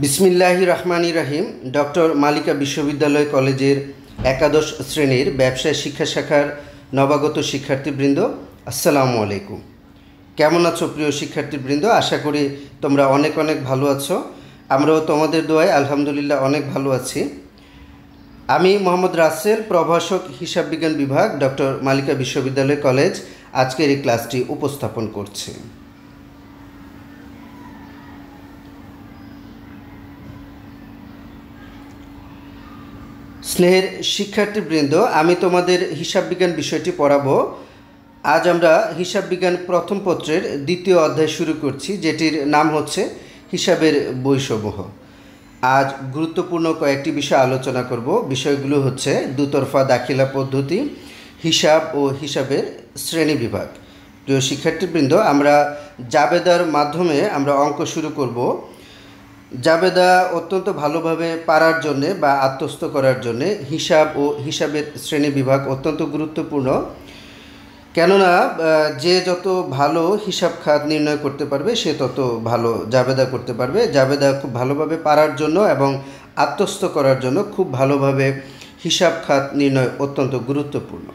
বিসমিল্লাহির রহমানির রহিম। ডক্টর মালিকা বিশ্ববিদ্যালয় কলেজের একাদশ শ্রেণীর ব্যবসায় শিক্ষা শাখার নবাগত শিক্ষার্থীবৃন্দ, আসসালামু আলাইকুম। কেমন আছো প্রিয় শিক্ষার্থীবৃন্দ? আশা করি তোমরা অনেক ভালো আছো। আমরাও তোমাদের দোয়ায় আলহামদুলিল্লাহ অনেক ভালো আছি। আমি মোহাম্মদ রাসেল, প্রভাষক হিসাব বিজ্ঞান বিভাগ, ডক্টর মালিকা বিশ্ববিদ্যালয় কলেজ, আজকের এই ক্লাসটি উপস্থাপন করছি। স্নেহের শিক্ষার্থীবৃন্দ, আমি তোমাদের হিসাব বিজ্ঞান বিষয়টি পড়াবো। আজ আমরা হিসাব বিজ্ঞান প্রথম পত্রের দ্বিতীয় অধ্যায় শুরু করছি, যেটির নাম হচ্ছে হিসাবের বৈষম্য। আজ গুরুত্বপূর্ণ কয়েকটি বিষয় আলোচনা করব। বিষয়গুলো হচ্ছে দুতরফা দাখিলা পদ্ধতি, হিসাব ও হিসাবের শ্রেণী বিভাগ। প্রিয় শিক্ষার্থীবৃন্দ, আমরা জাবেদার মাধ্যমে আমরা অঙ্ক শুরু করব। জাবেদা অত্যন্ত ভালোভাবে পারার জন্যে বা আত্মস্থ করার জন্যে হিসাব ও হিসাবের শ্রেণী বিভাগ অত্যন্ত গুরুত্বপূর্ণ। কেননা যে যত ভালো হিসাব খাত নির্ণয় করতে পারবে সে তত ভালো জাবেদা করতে পারবে। জাবেদা খুব ভালোভাবে পারার জন্য এবং আত্মস্থ করার জন্য খুব ভালোভাবে হিসাব খাত নির্ণয় অত্যন্ত গুরুত্বপূর্ণ।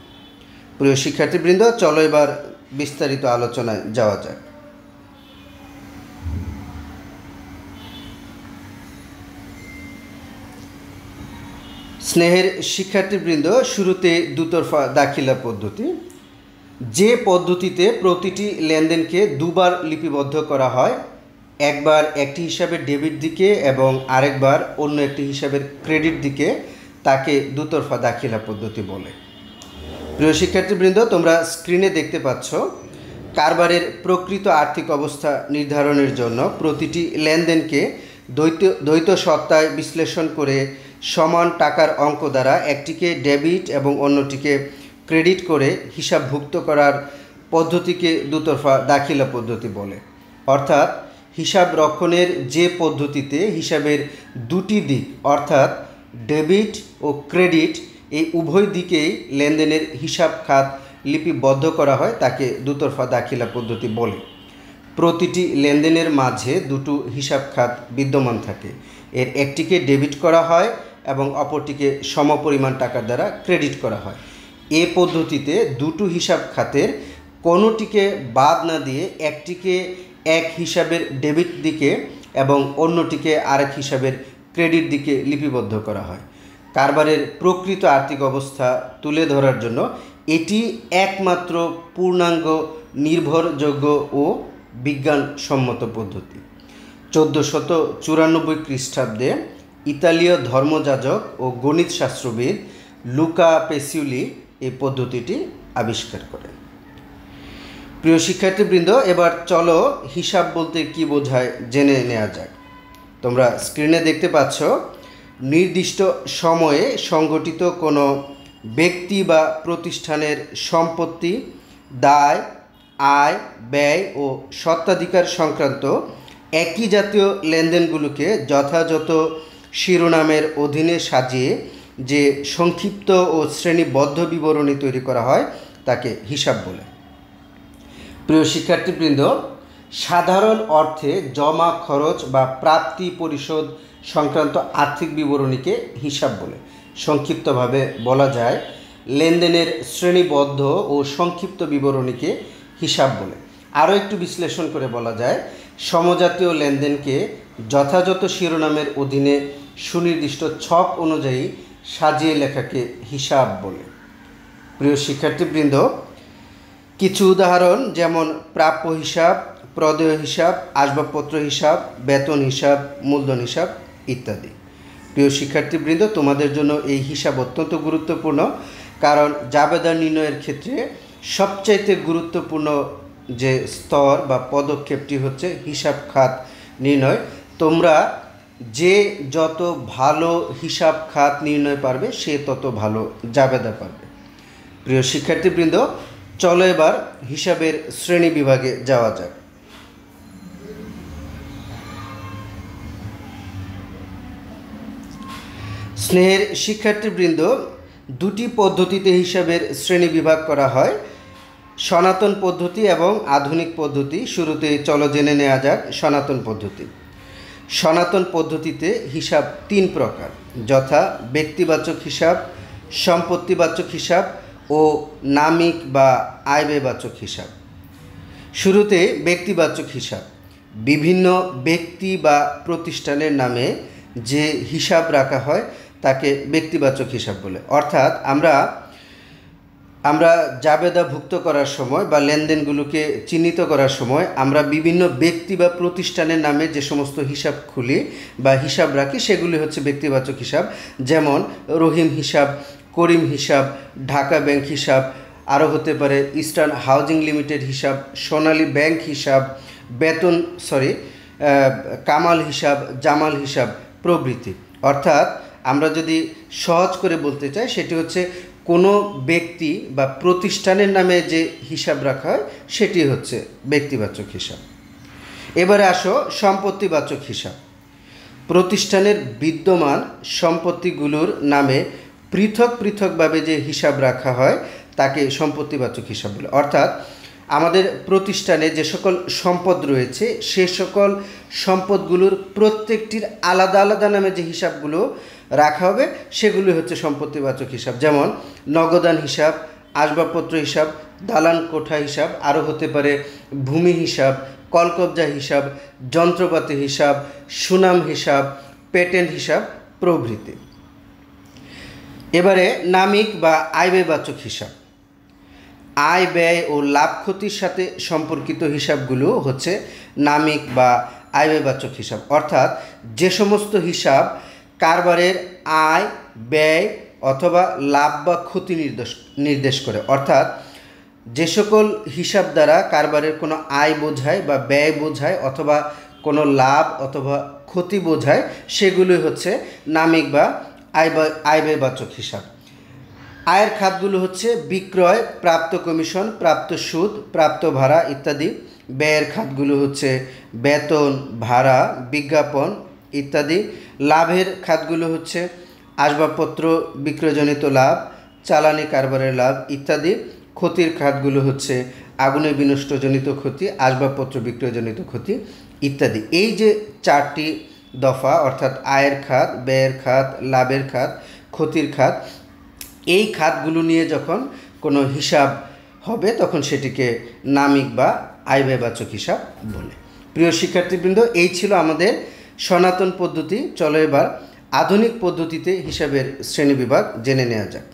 প্রিয় শিক্ষার্থীবৃন্দ, চলো এবার বিস্তারিত আলোচনায় যাওয়া যাক। স্নেহের শিক্ষার্থীবৃন্দ, শুরুতে দুতরফা দাখিলা পদ্ধতি। যে পদ্ধতিতে প্রতিটি লেনদেনকে দুবার লিপিবদ্ধ করা হয়, একবার একটি হিসাবের ডেবিট দিকে এবং আরেকবার অন্য একটি হিসাবের ক্রেডিট দিকে, তাকে দুতরফা দাখিলা পদ্ধতি বলে। প্রিয় শিক্ষার্থীবৃন্দ, তোমরা স্ক্রিনে দেখতে পাচ্ছ, কারবারের প্রকৃত আর্থিক অবস্থা নির্ধারণের জন্য প্রতিটি লেনদেনকে দ্বৈত সত্তায় বিশ্লেষণ করে সমান টাকার অঙ্ক দ্বারা একটিকে ডেবিট এবং অন্যটিকে ক্রেডিট করে হিসাবভুক্ত করার পদ্ধতিকে দুতরফা দাখিলা পদ্ধতি বলে। অর্থাৎ হিসাব রক্ষণের যে পদ্ধতিতে হিসাবের দুটি দিক অর্থাৎ ডেবিট ও ক্রেডিট এই উভয় দিকেই লেনদেনের হিসাব খাত লিপিবদ্ধ করা হয় তাকে দুতরফা দাখিলা পদ্ধতি বলে। প্রতিটি লেনদেনের মাঝে দুটো হিসাব খাত বিদ্যমান থাকে, এর একটিকে ডেবিট করা হয় এবং অপরটিকে সমপরিমাণ টাকার দ্বারা ক্রেডিট করা হয়। এ পদ্ধতিতে দুটো হিসাব খাতের কোনোটিকে বাদ না দিয়ে একটিকে এক হিসাবের ডেবিট দিকে এবং অন্যটিকে আরেক হিসাবের ক্রেডিট দিকে লিপিবদ্ধ করা হয়। কারবারের প্রকৃত আর্থিক অবস্থা তুলে ধরার জন্য এটি একমাত্র পূর্ণাঙ্গ, নির্ভরযোগ্য ও বিজ্ঞানসম্মত পদ্ধতি। 1494 খ্রিস্টাব্দে ইতালীয় ধর্মযাজক ও গণিত শাস্ত্রবিদ লুকা পেসিউলি এই পদ্ধতিটি আবিষ্কার করেন। প্রিয় শিক্ষার্থীবৃন্দ, এবার চলো হিসাব বলতে কি বোঝায় জেনে নেওয়া যাক। তোমরা স্ক্রিনে দেখতে পাচ্ছ, নির্দিষ্ট সময়ে সংগঠিত কোনো ব্যক্তি বা প্রতিষ্ঠানের সম্পত্তি, দায়, আয়, ব্যয় ও স্বত্বাধিকার সংক্রান্ত একই জাতীয় লেনদেনগুলোকে যথাযথ শিরোনামের অধীনে সাজিয়ে যে সংক্ষিপ্ত ও শ্রেণীবদ্ধ বিবরণী তৈরি করা হয় তাকে হিসাব বলে। প্রিয় শিক্ষার্থীবৃন্দ, সাধারণ অর্থে জমা খরচ বা প্রাপ্তি পরিশোধ সংক্রান্ত আর্থিক বিবরণীকে হিসাব বলে। সংক্ষিপ্তভাবে বলা যায়, লেনদেনের শ্রেণীবদ্ধ ও সংক্ষিপ্ত বিবরণীকে হিসাব বলে। আরও একটু বিশ্লেষণ করে বলা যায়, সমজাতীয় লেনদেনকে যথাযথ শিরোনামের অধীনে সুনির্দিষ্ট ছক অনুযায়ী সাজিয়ে লেখাকে হিসাব বলে। প্রিয় শিক্ষার্থীবৃন্দ, কিছু উদাহরণ যেমন প্রাপ্য হিসাব, প্রদেয় হিসাব, আসবাবপত্র হিসাব, বেতন হিসাব, মূলধন হিসাব ইত্যাদি। প্রিয় শিক্ষার্থীবৃন্দ, তোমাদের জন্য এই হিসাব অত্যন্ত গুরুত্বপূর্ণ, কারণ জাবেদা নির্ণয়ের ক্ষেত্রে সবচাইতে গুরুত্বপূর্ণ যে স্তর বা পদক্ষেপটি হচ্ছে হিসাব খাত নির্ণয়। তোমরা যে যত ভালো হিসাব খাত নির্ণয় পারবে সে তত ভালো জাবেদা পারবে। প্রিয় শিক্ষার্থীবৃন্দ, চলো এবার হিসাবের শ্রেণী বিভাগে যাওয়া যাক। স্নেহের শিক্ষার্থীবৃন্দ, দুটি পদ্ধতিতে হিসাবের শ্রেণী বিভাগ করা হয়, সনাতন পদ্ধতি এবং আধুনিক পদ্ধতি। শুরুতে চলো জেনে নেওয়া যাক সনাতন পদ্ধতি। সনাতন পদ্ধতিতে হিসাব তিন প্রকার, যথা ব্যক্তিবাচক হিসাব, সম্পত্তিবাচক হিসাব ও নামিক বা আয়ব্যয়বাচক হিসাব। শুরুতে ব্যক্তিবাচক হিসাব। বিভিন্ন ব্যক্তি বা প্রতিষ্ঠানের নামে যে হিসাব রাখা হয় তাকে ব্যক্তিবাচক হিসাব বলে। অর্থাৎ আমরা জাবেদাভুক্ত করার সময় বা লেনদেনগুলোকে চিহ্নিত করার সময় আমরা বিভিন্ন ব্যক্তি বা প্রতিষ্ঠানের নামে যে সমস্ত হিসাব খুলি বা হিসাব রাখি সেগুলি হচ্ছে ব্যক্তিবাচক হিসাব। যেমন রহিম হিসাব, করিম হিসাব, ঢাকা ব্যাংক হিসাব, আরও হতে পারে ইস্টার্ন হাউজিং লিমিটেড হিসাব, সোনালী ব্যাংক হিসাব, কামাল হিসাব, জামাল হিসাব প্রভৃতি। অর্থাৎ আমরা যদি সহজ করে বলতে চাই সেটি হচ্ছে কোনো ব্যক্তি বা প্রতিষ্ঠানের নামে যে হিসাব রাখা হয় সেটি হচ্ছে ব্যক্তিবাচক হিসাব। এবারে আসো সম্পত্তিবাচক হিসাব। প্রতিষ্ঠানের বিদ্যমান সম্পত্তিগুলোর নামে পৃথক পৃথকভাবে যে হিসাব রাখা হয় তাকে সম্পত্তিবাচক হিসাব বলে। অর্থাৎ আমাদের প্রতিষ্ঠানে যে সকল সম্পদ রয়েছে সে সকল সম্পদগুলোর প্রত্যেকটির আলাদা আলাদা নামে যে হিসাবগুলো রাখা হবে সেগুলি হচ্ছে সম্পত্তিবাচক হিসাব। যেমন নগদান হিসাব, আসবাবপত্র হিসাব, দালান কোঠা হিসাব, আরও হতে পারে ভূমি হিসাব, কলকবজা হিসাব, যন্ত্রপাতি হিসাব, সুনাম হিসাব, পেটেন্ট হিসাব প্রভৃতি। এবারে নামিক বা আয়ব্যয়বাচক হিসাব। আয় ব্যয় ও লাভ ক্ষতির সাথে সম্পর্কিত হিসাবগুলো হচ্ছে নামিক বা আয়ব্যয়বাচক হিসাব। অর্থাৎ যে সমস্ত হিসাব কারবারের আয় ব্যয় অথবা লাভ বা ক্ষতি নির্দেশ করে, অর্থাৎ যে সকল হিসাব দ্বারা কারবারের কোনো আয় বোঝায় বা ব্যয় বোঝায় অথবা কোনো লাভ অথবা ক্ষতি বোঝায় সেগুলি হচ্ছে নামিক বা আয়ব্যয়বাচক হিসাব। আয়ের খাতগুলো হচ্ছে বিক্রয়, প্রাপ্ত কমিশন, প্রাপ্ত সুদ, প্রাপ্ত ভাড়া ইত্যাদি। ব্যয়ের খাতগুলো হচ্ছে বেতন, ভাড়া, বিজ্ঞাপন ইত্যাদি। লাভের খাতগুলো হচ্ছে আসবাবপত্র বিক্রয়জনিত লাভ, চালানি কারবারের লাভ ইত্যাদি। ক্ষতির খাতগুলো হচ্ছে আগুনে বিনষ্টজনিত ক্ষতি, আসবাবপত্র বিক্রয়জনিত ক্ষতি ইত্যাদি। এই যে চারটি দফা অর্থাৎ আয়ের খাত, ব্যয়ের খাত, লাভের খাত, ক্ষতির খাত, এই খাতগুলো নিয়ে যখন কোনো হিসাব হবে তখন সেটিকে নামিক বা আয়ব্যয়বাচক হিসাব বলে। প্রিয় শিক্ষার্থীবৃন্দ, এই ছিল আমাদের সনাতন পদ্ধতি। চলো এবার আধুনিক পদ্ধতিতে হিসাবের শ্রেণীবিভাগ জেনে নেওয়া যাক।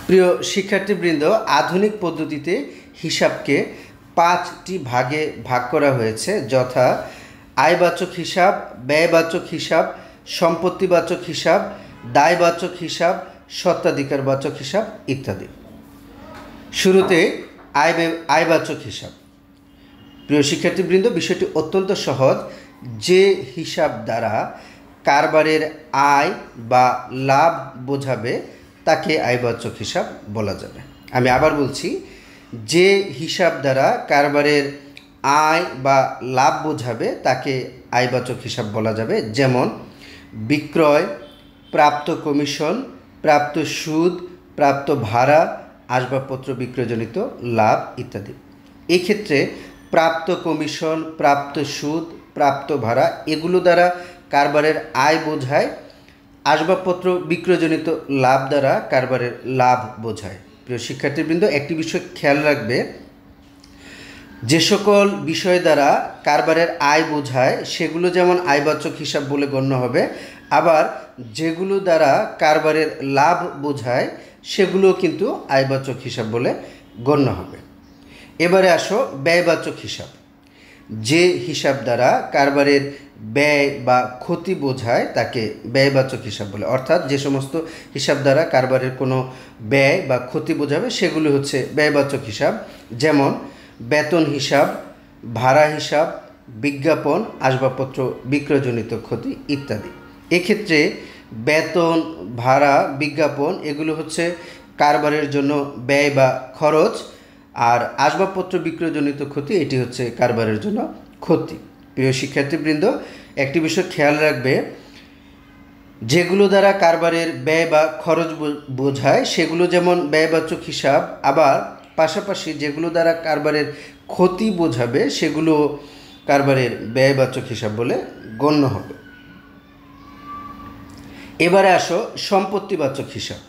প্রিয় শিক্ষার্থীবৃন্দ, আধুনিক পদ্ধতিতে হিসাবকে 5টি ভাগে ভাগ করা হয়েছে, যথা আয়বাচক হিসাব, ব্যয়বাচক হিসাব, সম্পত্তিবাচক হিসাব, দায়বাচক হিসাব, স্বত্বাধিকারবাচক হিসাব ইত্যাদি। শুরুতে আয়বাচক হিসাব। প্রিয় শিক্ষার্থীবৃন্দ, বিষয়টি অত্যন্ত সহজ। যে হিসাব দ্বারা কারবারের আয় বা লাভ বোঝাবে তাকে আয়বাচক হিসাব বলা যাবে। আমি আবার বলছি, যে হিসাব দ্বারা কারবারের আয় বা লাভ বোঝাবে তাকে আয়বাচক হিসাব বলা যাবে। যেমন বিক্রয়, প্রাপ্ত কমিশন, প্রাপ্ত সুদ, প্রাপ্ত ভাড়া, আসবাবপত্র বিক্রয়জনিত লাভ ইত্যাদি। এক্ষেত্রে প্রাপ্ত কমিশন, প্রাপ্ত সুদ, প্রাপ্ত ভাড়া এগুলো দ্বারা কারবারের আয় বোঝায়, আসবাবপত্র বিক্রয়জনিত লাভ দ্বারা কারবারের লাভ বোঝায়। প্রিয় শিক্ষার্থীবৃন্দ, একটি বিষয় খেয়াল রাখবে, যে সকল বিষয় দ্বারা কারবারের আয় বোঝায় সেগুলো যেমন আয়বাচক হিসাব বলে গণ্য হবে, আবার যেগুলো দ্বারা কারবারের লাভ বোঝায় সেগুলো কিন্তু আয়বাচক হিসাব বলে গণ্য হবে। এবারে আসো ব্যয়বাচক হিসাব। যে হিসাব দ্বারা কারবারের ব্যয় বা ক্ষতি বোঝায় তাকে ব্যয়বাচক হিসাব বলে। অর্থাৎ যে সমস্ত হিসাব দ্বারা কারবারের কোনো ব্যয় বা ক্ষতি বোঝাবে সেগুলো হচ্ছে ব্যয়বাচক হিসাব। যেমন বেতন হিসাব, ভাড়া হিসাব, বিজ্ঞাপন, আসবাবপত্র বিক্রয়জনিত ক্ষতি ইত্যাদি। এক্ষেত্রে বেতন, ভাড়া, বিজ্ঞাপন এগুলো হচ্ছে কারবারের জন্য ব্যয় বা খরচ, আর আসবাবপত্র বিক্রয়জনিত ক্ষতি এটি হচ্ছে কারবারের জন্য ক্ষতি। প্রিয় শিক্ষার্থীবৃন্দ, একটি বিষয় খেয়াল রাখবে, যেগুলো দ্বারা কারবারের ব্যয় বা খরচ বোঝায় সেগুলো যেমন ব্যয়বাচক হিসাব, আবার পাশাপাশি যেগুলো দ্বারা কারবারের ক্ষতি বোঝাবে সেগুলো কারবারের ব্যয়বাচক হিসাব বলে গণ্য হবে। এবারে আসো সম্পত্তিবাচক হিসাব।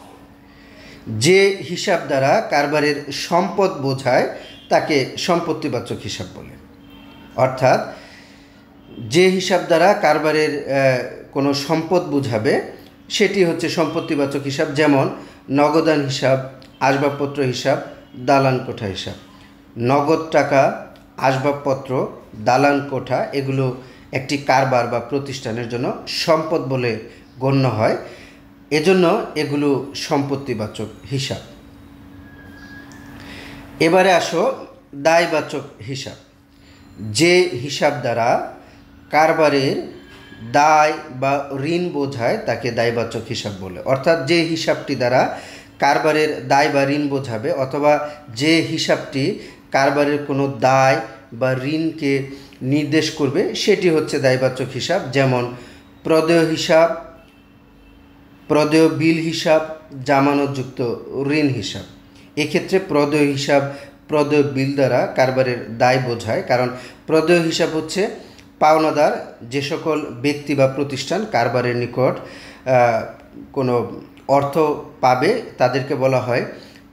যে হিসাব দ্বারা কারবারের সম্পদ বোঝায় তাকে সম্পত্তিবাচক হিসাব বলে। অর্থাৎ যে হিসাব দ্বারা কারবারের কোনো সম্পদ বোঝাবে সেটি হচ্ছে সম্পত্তিবাচক হিসাব, যেমন নগদান হিসাব, আসবাবপত্র হিসাব, দালান কোঠা হিসাব। নগদ টাকা, আসবাবপত্র, দালান কোঠা এগুলো একটি কারবার বা প্রতিষ্ঠানের জন্য সম্পদ বলে গণ্য হয়, এজন্য এগুলো সম্পত্তিবাচক হিসাব। এবারে আসো দায়বাচক হিসাব। যে হিসাব দ্বারা কারবারের দায় বা ঋণ বোঝায় তাকে দায়বাচক হিসাব বলে। অর্থাৎ যে হিসাবটি দ্বারা কারবারের দায় বা ঋণ বোঝাবে অথবা যে হিসাবটি কারবারের কোনো দায় বা ঋণকে নির্দেশ করবে সেটি হচ্ছে দায়বাচক হিসাব, যেমন প্রদেয় হিসাব, প্রদেয় বিল হিসাব, জামানতযুক্ত ঋণ হিসাব। এক্ষেত্রে প্রদেয় হিসাব প্রদেয় বিল দ্বারা কারবারের দায় বোঝায়, কারণ প্রদেয় হিসাব হচ্ছে পাওনাদার যে সকল ব্যক্তি বা প্রতিষ্ঠান কারবারের নিকট কোনো অর্থ পাবে তাদেরকে বলা হয়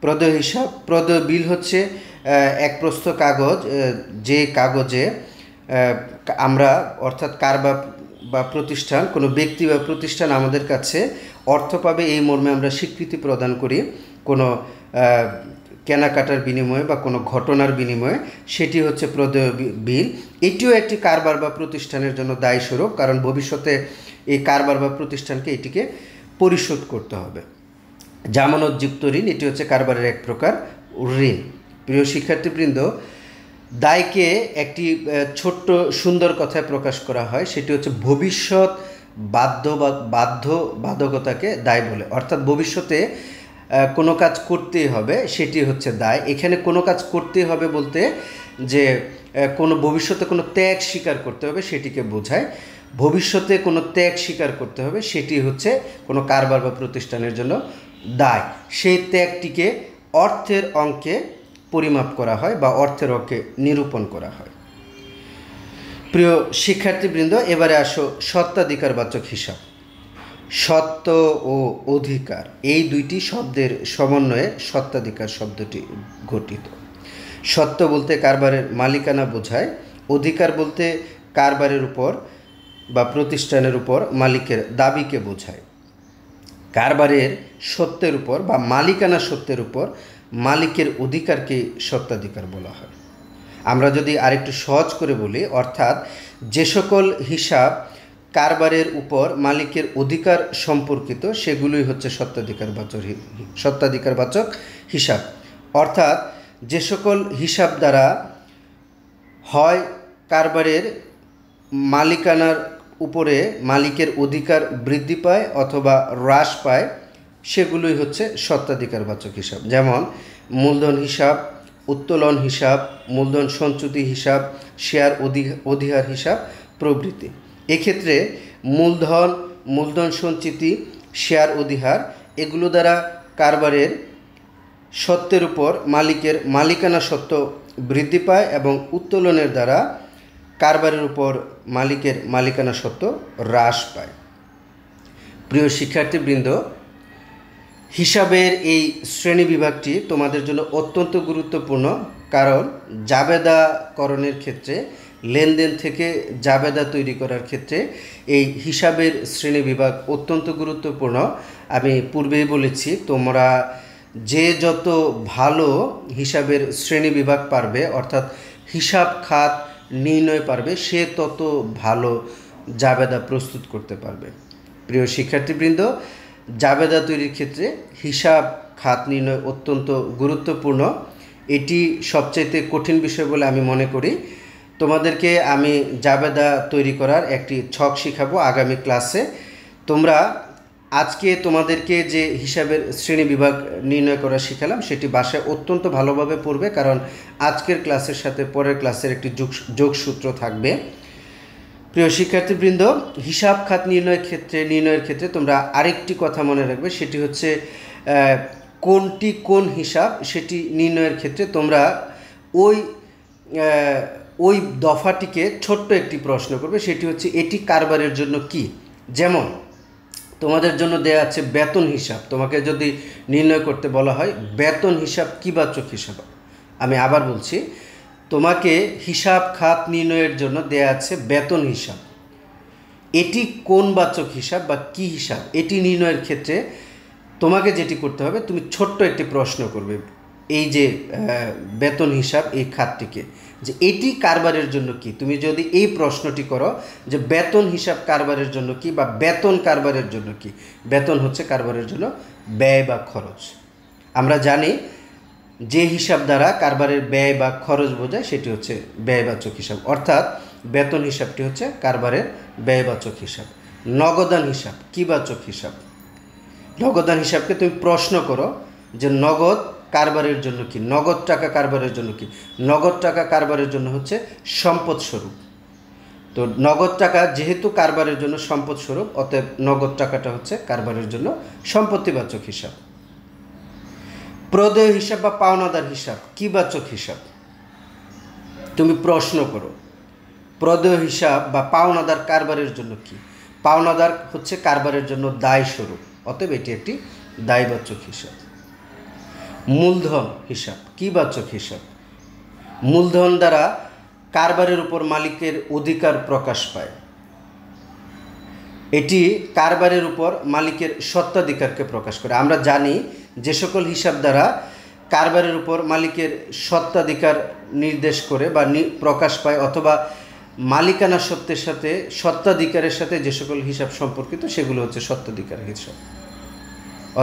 প্রদেয় হিসাব। প্রদেয় বিল হচ্ছে এক প্রস্থ কাগজ, যে কাগজে আমরা অর্থাৎ কারবার বা প্রতিষ্ঠান কোনো ব্যক্তি বা প্রতিষ্ঠান আমাদের কাছে অর্থ পাবে এই মর্মে আমরা স্বীকৃতি প্রদান করি কোনো কেনাকাটার বিনিময়ে বা কোনো ঘটনার বিনিময়ে, সেটি হচ্ছে প্রদেয় বিল। এটিও একটি কারবার বা প্রতিষ্ঠানের জন্য দায়স্বরূপ, কারণ ভবিষ্যতে এই কারবার বা প্রতিষ্ঠানকে এটিকে পরিশোধ করতে হবে। জামানতযুক্ত ঋণ এটি হচ্ছে কারবারের এক প্রকার ঋণ। প্রিয় শিক্ষার্থীবৃন্দ, দায়কে একটি ছোট্ট সুন্দর কথায় প্রকাশ করা হয়, সেটি হচ্ছে ভবিষ্যৎ বাধ্যবাধকতাকে দায় বলে। অর্থাৎ ভবিষ্যতে কোনো কাজ করতেই হবে সেটি হচ্ছে দায়। এখানে কোনো কাজ করতেই হবে বলতে যে কোনো ভবিষ্যতে কোনো ত্যাগ স্বীকার করতে হবে সেটিকে বোঝায়। ভবিষ্যতে কোনো ত্যাগ স্বীকার করতে হবে সেটি হচ্ছে কোনো কারবার বা প্রতিষ্ঠানের জন্য দায়। সেই ত্যাগটিকে অর্থের অঙ্কে পরিমাপ করা হয় বা অর্থের অঙ্কে নিরূপণ করা হয়। প্রিয় শিক্ষার্থীবৃন্দ, এবারে আসো স্বত্বাধিকারবাচক হিসাব। সত্ত্ব ও অধিকার এই দুইটি শব্দের সমন্বয়ে স্বত্বাধিকার শব্দটি গঠিত। সত্ত্ব বলতে কারবারের মালিকানা বোঝায়, অধিকার বলতে কারবারের উপর বা প্রতিষ্ঠানের উপর মালিকের দাবিকে বোঝায়। কারবারের সত্যের উপর বা মালিকানা সত্যের উপর মালিকের অধিকারকে স্বত্বাধিকার বলা হয়। আমরা যদি আরেকটু সহজ করে বলি, অর্থাৎ যে সকল হিসাব কারবারের উপর মালিকের অধিকার সম্পর্কিত সেগুলোই হচ্ছে স্বত্বাধিকারবাচক হিসাব। অর্থাৎ যে সকল হিসাব দ্বারা হয় কারবারের মালিকানার উপরে মালিকের অধিকার বৃদ্ধি পায় অথবা হ্রাস পায় সেগুলোই হচ্ছে স্বত্বাধিকারবাচক হিসাব, যেমন মূলধন হিসাব, উত্তোলন হিসাব, মূলধন সঞ্চিতি হিসাব, শেয়ার অধিহার হিসাব প্রভৃতি। এক্ষেত্রে মূলধন সঞ্চিতি, শেয়ার অধিহার এগুলো দ্বারা কারবারের সত্ত্বের উপর মালিকের মালিকানা সত্ত্ব বৃদ্ধি পায় এবং উত্তোলনের দ্বারা কারবারের উপর মালিকের মালিকানা সত্ত্ব হ্রাস পায়। প্রিয় শিক্ষার্থীবৃন্দ, হিসাবের এই শ্রেণী বিভাগটি তোমাদের জন্য অত্যন্ত গুরুত্বপূর্ণ, কারণ জাবেদাকরণের ক্ষেত্রে লেনদেন থেকে জাবেদা তৈরি করার ক্ষেত্রে এই হিসাবের শ্রেণী বিভাগ অত্যন্ত গুরুত্বপূর্ণ। আমি পূর্বেই বলেছি, তোমরা যে যত ভালো হিসাবের শ্রেণী বিভাগ পারবে অর্থাৎ হিসাব খাত নির্ণয় পারবে সে তত ভালো জাবেদা প্রস্তুত করতে পারবে। প্রিয় শিক্ষার্থীবৃন্দ, জাবেদা তৈরির ক্ষেত্রে হিসাব খাত নির্ণয় অত্যন্ত গুরুত্বপূর্ণ। এটি সবচাইতে কঠিন বিষয় বলে আমি মনে করি। তোমাদেরকে আমি জাবেদা তৈরি করার একটি ছক শিখাবো আগামী ক্লাসে। তোমরা আজকে তোমাদেরকে যে হিসাবের শ্রেণী বিভাগ নির্ণয় করা শিখালাম সেটি বাসায় অত্যন্ত ভালোভাবে পড়বে, কারণ আজকের ক্লাসের সাথে পরের ক্লাসের একটি যোগসূত্র থাকবে। প্রিয় শিক্ষার্থীবৃন্দ, হিসাব খাত নির্ণয়ের ক্ষেত্রে তোমরা আরেকটি কথা মনে রাখবে, সেটি হচ্ছে কোনটি কোন হিসাব সেটি নির্ণয়ের ক্ষেত্রে তোমরা ওই ওই দফাটিকে ছোট্ট একটি প্রশ্ন করবে, সেটি হচ্ছে এটি কারবারের জন্য কি। যেমন তোমাদের জন্য দেয়া আছে বেতন হিসাব, তোমাকে যদি নির্ণয় করতে বলা হয় বেতন হিসাব কিবাচক হিসাব। আমি আবার বলছি, তোমাকে হিসাব খাত নির্ণয়ের জন্য দেয়া আছে বেতন হিসাব, এটি কোন বাচক হিসাব বা কি হিসাব, এটি নির্ণয়ের ক্ষেত্রে তোমাকে যেটি করতে হবে, তুমি ছোট্ট একটি প্রশ্ন করবে এই যে বেতন হিসাব এই খাতটিকে, যে এটি কারবারের জন্য কি। তুমি যদি এই প্রশ্নটি করো যে বেতন হিসাব কারবারের জন্য কি বা বেতন কারবারের জন্য কি, বেতন হচ্ছে কারবারের জন্য ব্যয় বা খরচ। আমরা জানি যে হিসাব দ্বারা কারবারের ব্যয় বা খরচ বোঝায় সেটি হচ্ছে ব্যয়বাচক হিসাব, অর্থাৎ বেতন হিসাবটি হচ্ছে কারবারের ব্যয়বাচক হিসাব। নগদান হিসাব কিবাচক হিসাব। নগদান হিসাবকে তুমি প্রশ্ন করো যে নগদ কারবারের জন্য কি, নগদ টাকা কারবারের জন্য কি। নগদ টাকা কারবারের জন্য হচ্ছে সম্পদ স্বরূপ। তো নগদ টাকা যেহেতু কারবারের জন্য সম্পদ স্বরূপ, অতএব নগদ টাকাটা হচ্ছে কারবারের জন্য সম্পত্তিবাচক হিসাব। প্রদেয় হিসাব বা পাওনাদার হিসাব কিবাচক হিসাব। তুমি প্রশ্ন করো প্রদেয় হিসাব বা পাওনাদার কারবারের জন্য কি। পাওনাদার হচ্ছে কারবারের জন্য দায় স্বরূপ, অতএব এটি একটি দায়বাচক হিসাব। মূলধন হিসাব কিবাচক হিসাব। মূলধন দ্বারা কারবারের উপর মালিকের অধিকার প্রকাশ পায়, এটি কারবারের উপর মালিকের স্বত্বাধিকারকে প্রকাশ করে। আমরা জানি যে সকল হিসাব দ্বারা কারবারের উপর মালিকের স্বত্বাধিকার নির্দেশ করে বা প্রকাশ পায়, অথবা মালিকানা সত্ত্বের সাথে স্বত্বাধিকারের সাথে যে সকল হিসাব সম্পর্কিত সেগুলো হচ্ছে স্বত্বাধিকার হিসাব।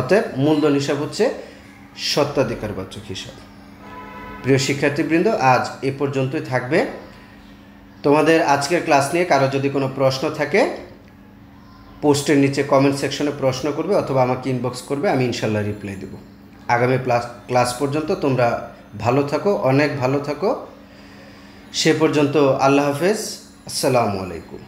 অতএব মূলধন হিসাব হচ্ছে স্বত্বাধিকারবাচক হিসাব। প্রিয় শিক্ষার্থীবৃন্দ, আজ এ পর্যন্তই থাকবে। তোমাদের আজকের ক্লাস নিয়ে কারো যদি কোনো প্রশ্ন থাকে পোস্টের নিচে কমেন্ট সেকশনে প্রশ্ন করবে অথবা আমাকে ইনবক্স করবে, আমি ইনশাল্লাহ রিপ্লাই দেব। আগামী ক্লাস পর্যন্ত তোমরা ভালো থাকো, অনেক ভালো থাকো। সে পর্যন্ত আল্লাহ হাফেজ, আসসালামু আলাইকুম।